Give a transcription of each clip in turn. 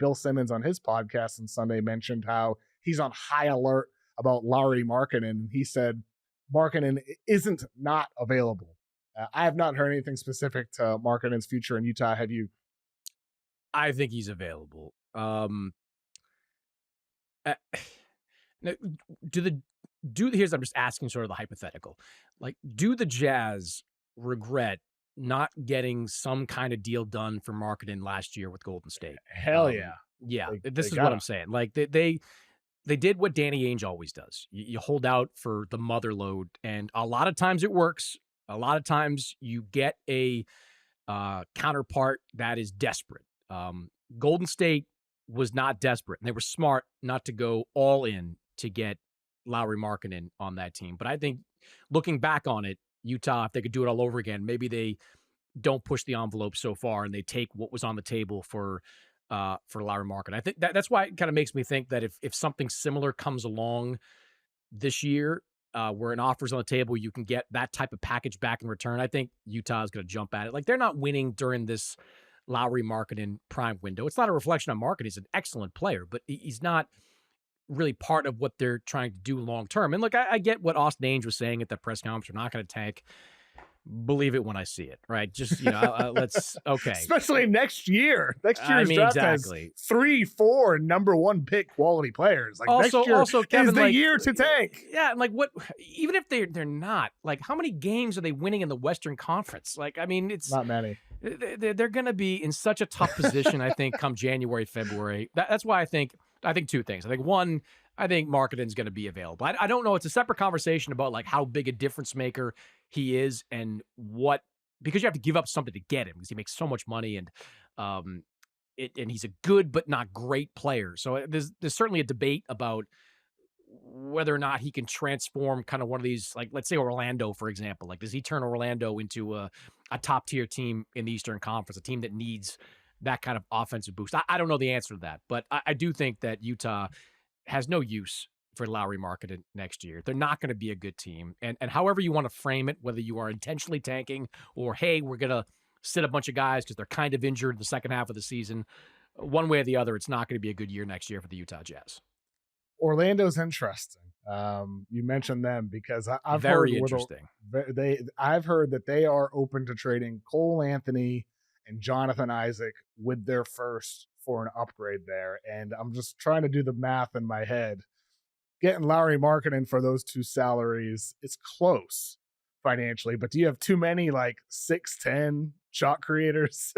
Bill Simmons on his podcast on Sunday mentioned how he's on high alert about Lauri Markkanen. He said Markkanen isn't not available. I have not heard anything specific to Markkanen's future in Utah. Have you? I think he's available. Here's, I'm just asking sort of the hypothetical. Like, do the Jazz regret not getting some kind of deal done for Markkanen last year with Golden State? Hell yeah. Yeah, this is what I'm saying. Like, they did what Danny Ainge always does. You hold out for the mother load, and a lot of times it works. A lot of times you get a counterpart that is desperate. Golden State was not desperate, and they were smart not to go all in to get Lauri Markkanen on that team. But I think looking back on it, Utah, if they could do it all over again, maybe they don't push the envelope so far and they take what was on the table for Lauri Markkanen. I think that's why it kind of makes me think that if something similar comes along this year, where an offer's on the table, you can get that type of package back in return, I think Utah is going to jump at it. Like, they're not winning during this Lauri Markkanen prime window. It's not a reflection on Markkanen. He's an excellent player, but he's not really part of what they're trying to do long term. And look, I get what Austin Ainge was saying at the press conference. We're not going to tank. Believe it when I see it, right? Just, let's, okay. Especially next year. Next year's draft has 3, 4 number 1 pick quality players. Like, next year Kevin, is the year to tank. Yeah, like what? Even if they're not, like, how many games are they winning in the Western Conference? Like, I mean, it's not many. They're going to be in such a tough position, I think, come January, February. That's why I think 2 things. I think, one, I think Markkanen's going to be available. I don't know. It's a separate conversation about like how big a difference maker he is and what, because you have to give up something to get him because he makes so much money and he's a good but not great player. So there's certainly a debate about whether or not he can transform kind of one of these, like, let's say Orlando, for example. Like, does he turn Orlando into a top tier team in the Eastern Conference, a team that needs that kind of offensive boost? I don't know the answer to that, but I do think that Utah has no use for Lauri Markkanen next year. They're not going to be a good team. And however you want to frame it, whether you are intentionally tanking or, hey, we're going to sit a bunch of guys because they're kind of injured in the second half of the season, one way or the other, it's not going to be a good year next year for the Utah Jazz. Orlando's interesting. You mentioned them because I've very interesting. I've heard that they are open to trading Cole Anthony and Jonathan Isaac with their first for an upgrade there. And I'm just trying to do the math in my head. Getting Lauri Markkanen for those 2 salaries, it's close financially, but do you have too many like 6'10" shot creators?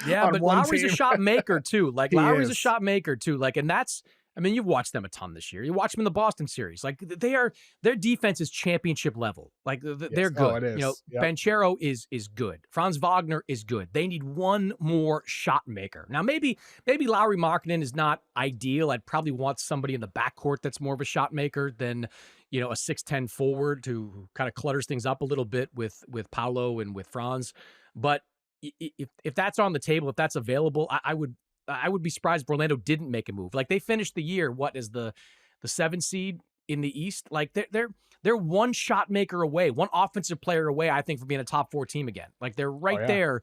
Yeah, but Lauri's a shot maker too. Like, Lauri's a shot maker too. Like, and that's, I mean, you've watched them a ton this year. You watch them in the Boston series. Like, their defense is championship level. Like, they're good. Oh, it is. Yep. Banchero is good. Franz Wagner is good. They need one more shot maker. Now, maybe Lauri Markkanen is not ideal. I'd probably want somebody in the backcourt that's more of a shot maker than, a 6'10" forward who kind of clutters things up a little bit with Paolo and with Franz. But if that's on the table, if that's available, I would be surprised if Orlando didn't make a move. Like, they finished the year, what is the 7 seed in the East? Like, they're one shot maker away, one offensive player away, I think, from being a top 4 team again. Like, they're right there,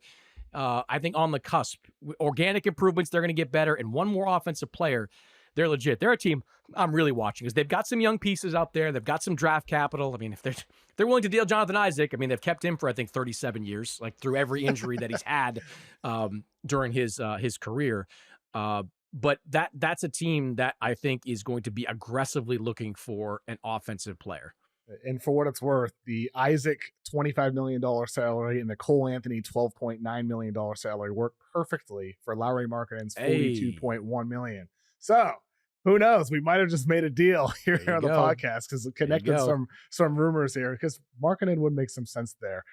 I think, on the cusp. Organic improvements, they're going to get better, and one more offensive player, they're legit. They're a team I'm really watching because they've got some young pieces out there. They've got some draft capital. I mean, if they're willing to deal Jonathan Isaac, I mean, they've kept him for, I think, 37 years, like, through every injury that he's had during his career. But that's a team that I think is going to be aggressively looking for an offensive player. And for what it's worth, the Isaac $25 million salary and the Cole Anthony $12.9 million salary work perfectly for Lauri Markkanen's $42.1 million. So who knows? We might have just made a deal here on the podcast because connected some rumors here because Markkanen would make some sense there.